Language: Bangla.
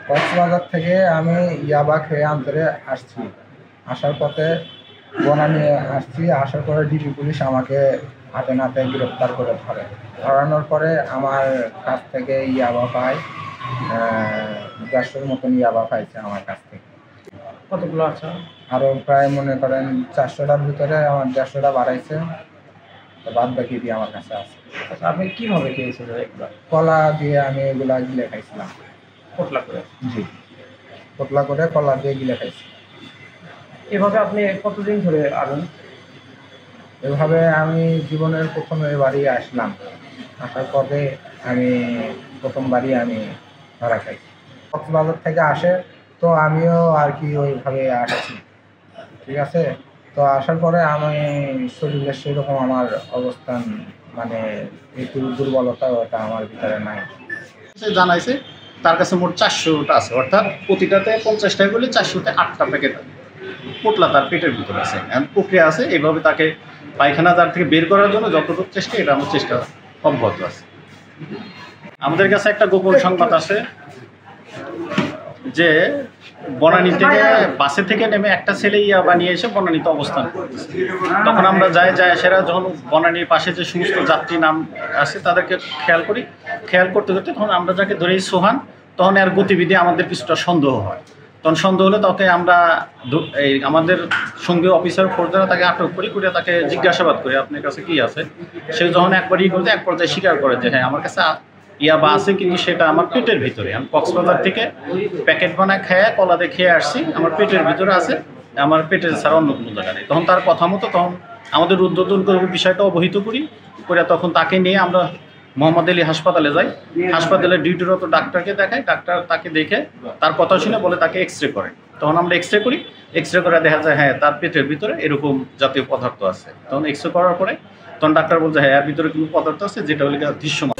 কক্সবাজার থেকে আমি ইয়াবা খেয়ে আন্তরে আসছি। আসার পথে বনা নিয়ে আসছি। আসার পরে ডিবি পুলিশ আমাকে হাতে নাতে গ্রেপ্তার করে ধরে। ধরানোর পরে আমার কাছ থেকে ইয়াবা পায়, 150-র মতন ইয়াবা পাইছে আমার কাছ থেকে। কতগুলো আছে? আরও প্রায় মনে করেন 400টার ভিতরে আমার 150টা বাড়াইছে, বাদ বাকি দিয়ে আমার কাছে আছে। আচ্ছা, আপনি কিভাবে খেয়েছিলেন এগুলো? কলা দিয়ে আমি এগুলা গিলে খাইছিলাম। পোটলা করে? জি, পোটলা করে কলা দিয়ে গিলে খাইছি। এভাবে আপনি কতদিন ধরে আনেন? এভাবে আমি জীবনের প্রথমে বাড়ি আসলাম। আসার পরে আমি প্রথমবারই আমি ধরা খাই। কক্সবাজার থেকে আসে, তো আমিও আর কি ওইভাবে আসছি, ঠিক আছে। তো আসার পরে আমি শরীরের সেরকম আমার অবস্থান মানে একটু দুর্বলতা ওটা আমার ভিতরে নাই। জানাইছে তার কাছে মোট 400টা আছে, অর্থাৎ প্রতিটাতে 50 টাকা করলে 400তে 8টা প্যাকেট পোটলা তার পেটের ভিতরে আছে। প্রক্রিয়া আছে, এইভাবে তাকে পায়খানা জার থেকে বের করার জন্য যতটুকু চেষ্টা, এটা আমার চেষ্টা অব্যাহত আছে। আমাদের কাছে একটা গোপন সংবাদ আছে যে বনানী থেকে বাসে থেকে নেমে একটা ছেলে ইয়াবা নিয়ে এসে বনানীতে অবস্থান করতেছে। তখন আমরা যাই সেরা যখন বনানীর পাশে যে সমস্ত যাত্রী নাম আছে তাদেরকে খেয়াল করতে তখন আমরা যাকে ধরেই সোহান, তখন এর গতিবিধি আমাদের কিছুটা সন্দেহ হয়। তখন সন্দেহ হলে তাকে আমরা আমাদের সঙ্গীয় অফিসার ফোর্স দ্বারা তাকে আটক করি, তাকে জিজ্ঞাসাবাদ করি আপনার কাছে কি আছে। সে যখন একবার করতে এক পর্যায়ে স্বীকার করে যে হ্যাঁ আমার কাছে ইয়াবা আছে, কিন্তু সেটা আমার পেটের ভিতরে। আমি কক্সবাজার থেকে প্যাকেট বানায় খেয়ে কলাতে খেয়ে আসছি, আমার পেটের ভিতরে আছে, আমার পেটের ছাড়া অন্য কোনো জায়গা নেই। তখন তার কথা মতো তখন আমাদের উদ্বোধন করে বিষয়টা অবহিত করি, তখন তাকে নিয়ে আমরা মোহাম্মদ আলী হাসপাতালে যাই। হাসপাতালে ডিউটিরত ডাক্তারকে দেখাই, ডাক্তার তাকে দেখে তার কথা শুনে বলে তাকে এক্স রে করে। তখন আমরা এক্স রে করি, এক্স রে করে দেখা যায় হ্যাঁ তার পেটের ভিতরে এরকম জাতীয় পদার্থ আছে। তখন এক্স রে করার পরে তখন ডাক্তার বলছে হ্যাঁ এর ভিতরে কোনো পদার্থ আছে যেটা হলে দৃশ্যমান।